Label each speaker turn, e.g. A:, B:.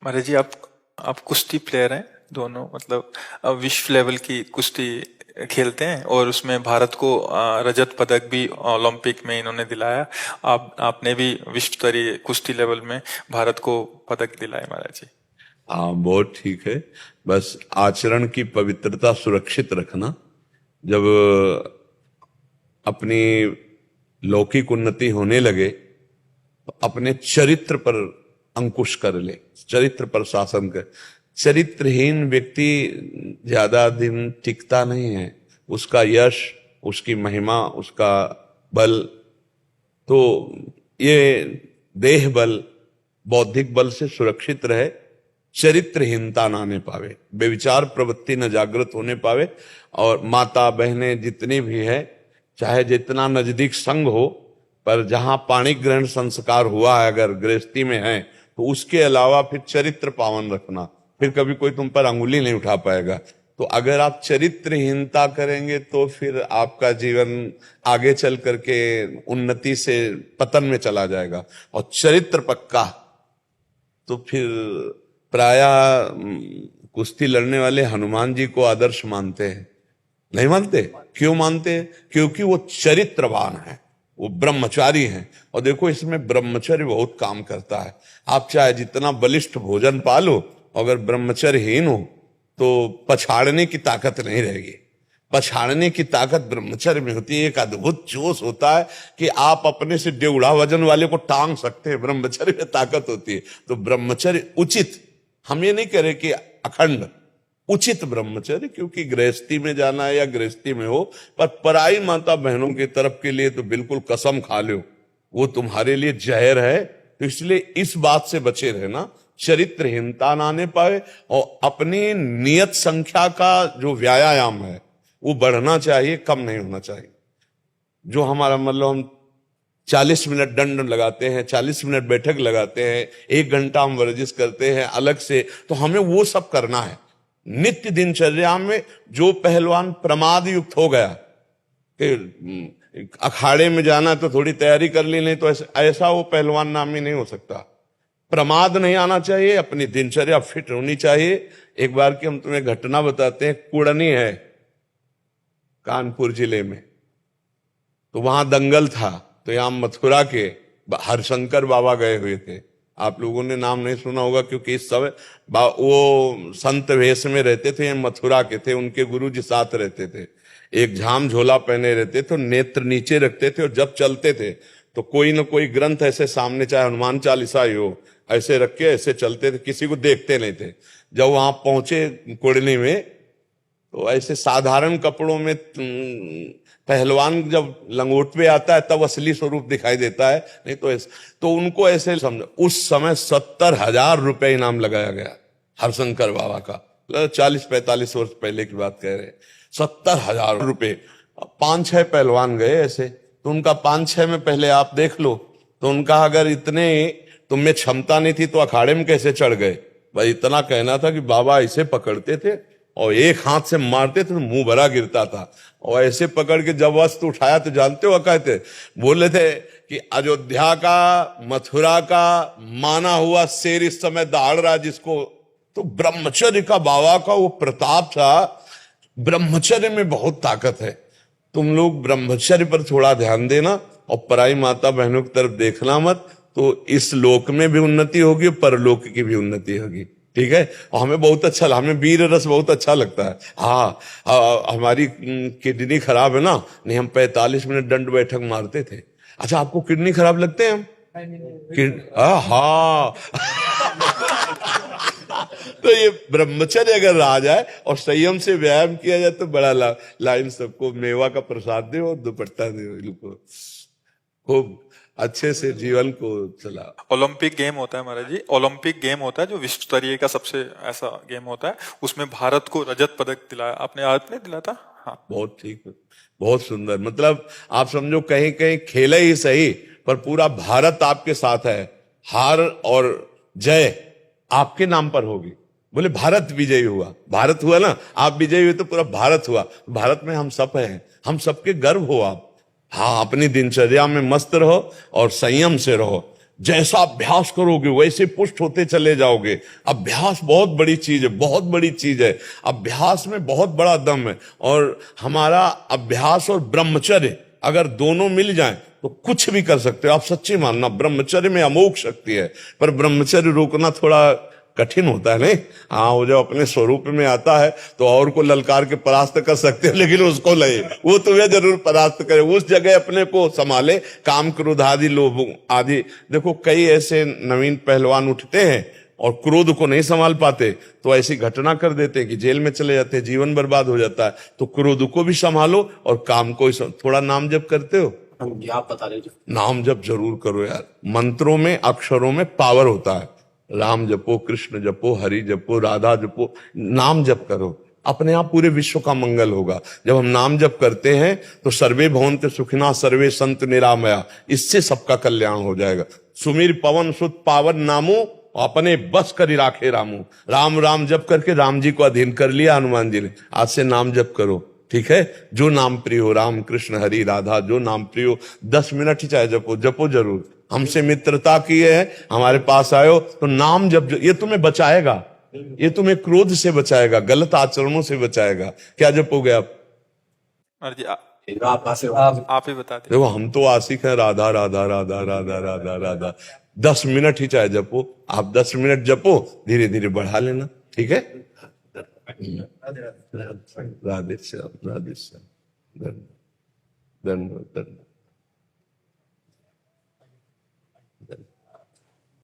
A: महाराज जी, आप कुश्ती प्लेयर हैं दोनों, मतलब विश्व लेवल की कुश्ती खेलते हैं और उसमें भारत को रजत पदक भी ओलंपिक में इन्होंने दिलाया। आपने भी विश्व स्तरीय कुश्ती लेवल में भारत को पदक दिलाया महाराज जी।
B: हाँ, बहुत ठीक है। बस आचरण की पवित्रता सुरक्षित रखना। जब अपनी लौकिक उन्नति होने लगे तो अपने चरित्र पर अंकुश कर ले, चरित्र पर शासन कर। चरित्रहीन व्यक्ति ज्यादा दिन टिकता नहीं है। उसका यश, उसकी महिमा, उसका बल, तो ये देह बल, बौद्धिक बल से सुरक्षित रहे, चरित्रहीनता ना आने पावे, बेविचार प्रवृत्ति न जागृत होने पावे। और माता बहनें जितनी भी है, चाहे जितना नजदीक संग हो, पर जहां पाणी ग्रहण संस्कार हुआ है अगर गृहस्थी में है, तो उसके अलावा फिर चरित्र पावन रखना। फिर कभी कोई तुम पर अंगुली नहीं उठा पाएगा। तो अगर आप चरित्रहीनता करेंगे तो फिर आपका जीवन आगे चल करके उन्नति से पतन में चला जाएगा। और चरित्र पक्का तो फिर प्रायः कुश्ती लड़ने वाले हनुमान जी को आदर्श मानते हैं। नहीं मानते? क्यों मानते हैं? क्योंकि वो चरित्रवान है, वो ब्रह्मचारी हैं। और देखो, इसमें ब्रह्मचर्य बहुत काम करता है। आप चाहे जितना बलिष्ठ भोजन पालो, अगर ब्रह्मचर्यहीन हो तो पछाड़ने की ताकत नहीं रहेगी। पछाड़ने की ताकत ब्रह्मचर्य में होती है। एक अद्भुत जोश होता है कि आप अपने से डेढ़ा वजन वाले को टांग सकते हैं, ब्रह्मचर्य में ताकत होती है। तो ब्रह्मचर्य उचित, हम ये नहीं कह रहे कि अखंड, उचित ब्रह्मचर्य, क्योंकि गृहस्थी में जाना है या गृहस्थी में हो, पर पराई माता बहनों की तरफ के लिए तो बिल्कुल कसम खा लो, वो तुम्हारे लिए जहर है। तो इसलिए इस बात से बचे रहना, चरित्रहीनता ना आने पाए। और अपनी नियत संख्या का जो व्यायाम है वो बढ़ना चाहिए, कम नहीं होना चाहिए। जो हमारा मतलब हम 40 मिनट दंड लगाते हैं, 40 मिनट बैठक लगाते हैं, 1 घंटा हम वर्जिश करते हैं अलग से, तो हमें वो सब करना है। नित्य दिनचर्या में जो पहलवान प्रमाद युक्त हो गया कि अखाड़े में जाना तो थोड़ी तैयारी कर ली, नहीं तो ऐसा वो पहलवान नामी नहीं हो सकता। प्रमाद नहीं आना चाहिए, अपनी दिनचर्या फिट होनी चाहिए। एक बार की हम तुम्हें घटना बताते हैं। कुड़नी है कानपुर जिले में, तो वहां दंगल था। तो यहां मथुरा के हरशंकर बाबा गए हुए थे। आप लोगों ने नाम नहीं सुना होगा, क्योंकि इस समय वो संत वेश में रहते थे, मथुरा के थे, उनके गुरु जी साथ रहते थे। एक झाम झोला पहने रहते थे, नेत्र नीचे रखते थे, और जब चलते थे तो कोई न कोई ग्रंथ ऐसे सामने, चाहे हनुमान चालीसा ही हो, ऐसे रख के ऐसे चलते थे, किसी को देखते नहीं थे। जब वहां पहुंचे कुड़नी में, तो ऐसे साधारण कपड़ों में पहलवान जब लंगोट पे आता है तब असली स्वरूप दिखाई देता है, नहीं तो ऐसे। तो उनको ऐसे समझो, उस समय 70,000 रुपए इनाम लगाया गया हरशंकर बाबा का। 40-45 वर्ष पहले की बात कह रहे। 70,000 रुपए। 5-6 पहलवान गए ऐसे, तो उनका 5-6 में पहले आप देख लो। तो उनका अगर इतने तुम में क्षमता नहीं थी तो अखाड़े में कैसे चढ़ गए? भाई इतना कहना था कि बाबा ऐसे पकड़ते थे और एक हाथ से मारते थे तो मुंह भरा गिरता था, और ऐसे पकड़ के जब वस्त्र उठाया तो जानते हो कहते बोले थे कि अयोध्या का, मथुरा का माना हुआ शेर इस समय दहाड़ रहा जिसको। तो ब्रह्मचर्य का बाबा का वो प्रताप था। ब्रह्मचर्य में बहुत ताकत है। तुम लोग ब्रह्मचर्य पर थोड़ा ध्यान देना और पराई माता बहनों की तरफ देखना मत, तो इस लोक में भी उन्नति होगी, परलोक की भी उन्नति होगी। ठीक है? और हमें बहुत अच्छा, हमें वीर रस बहुत अच्छा लगता है। हाँ, हमारी किडनी खराब है ना, नहीं हम 45 मिनट दंड बैठक मारते थे। अच्छा, आपको किडनी खराब लगते हैं हम? हाँ तो ये ब्रह्मचर्य अगर आ जाए और संयम से व्यायाम किया जाए तो बड़ा लाइन सबको मेवा का प्रसाद दे और दुपट्टा दे, इनको खूब अच्छे से जीवन को चला।
A: ओलंपिक गेम होता है महाराज जी, ओलंपिक गेम होता है जो विश्व स्तरीय का सबसे ऐसा गेम होता है, उसमें भारत को रजत पदक दिलाया आपने दिला था। हाँ,
B: बहुत ठीक, बहुत सुंदर। मतलब आप समझो कहीं कहीं खेले ही सही, पर पूरा भारत आपके साथ है। हार और जय आपके नाम पर होगी। बोले भारत विजयी हुआ, भारत हुआ ना, आप विजयी हुए तो पूरा भारत हुआ। भारत में हम सब हैं, हम सबके गर्व हो आप। हाँ, अपनी दिनचर्या में मस्त रहो और संयम से रहो। जैसा अभ्यास करोगे वैसे पुष्ट होते चले जाओगे। अभ्यास बहुत बड़ी चीज है, बहुत बड़ी चीज है। अभ्यास में बहुत बड़ा दम है। और हमारा अभ्यास और ब्रह्मचर्य अगर दोनों मिल जाएं तो कुछ भी कर सकते हो। आप सच्ची मानना, ब्रह्मचर्य में अमोघ शक्ति है। पर ब्रह्मचर्य रोकना थोड़ा कठिन होता है, नहीं? हाँ, वो जब अपने स्वरूप में आता है तो और को ललकार के परास्त कर सकते हो, लेकिन उसको लगे, वो तुम्हें जरूर परास्त करे। उस जगह अपने को संभाले, काम क्रोध आदि लोभ आदि। देखो, कई ऐसे नवीन पहलवान उठते हैं और क्रोध को नहीं संभाल पाते तो ऐसी घटना कर देते हैं कि जेल में चले जाते हैं, जीवन बर्बाद हो जाता है। तो क्रोध को भी संभालो और काम को थोड़ा नाम जप करते हो?
C: आप बता दीजिए।
B: नाम जप जरूर करो यार। मंत्रों में, अक्षरों में पावर होता है। राम जपो, कृष्ण जपो, हरि जपो, राधा जपो, नाम जप करो, अपने आप पूरे विश्व का मंगल होगा। जब हम नाम जप करते हैं तो सर्वे भवन्ते सुखिना सर्वे संत निरामया, इससे सबका कल्याण हो जाएगा। सुमीर पवन सुत पावन नामो, अपने बस करी राखे रामू। राम राम जप करके राम जी को अधीन कर लिया हनुमान जी ने। आज से नाम जप करो, ठीक है? जो नाम प्रिय हो, राम कृष्ण हरि राधा, जो नाम प्रिय हो, 10 मिनट ही चाहे जपो, जपो जरूर। हमसे मित्रता की है, हमारे पास आयो तो नाम जप, ये तुम्हें बचाएगा, ये तुम्हें क्रोध से बचाएगा, गलत आचरणों से बचाएगा। क्या जपोगे आप?
A: जी
C: आप
A: ही बता दें।
B: देखो, हम तो आशिक हैं राधा राधा राधा राधा राधा राधा। 10 मिनट ही चाहे जपो, आप 10 मिनट जपो, धीरे धीरे बढ़ा लेना, ठीक है? राधे श्याम, राधे श्याम, धन्यवाद, धन्यवाद।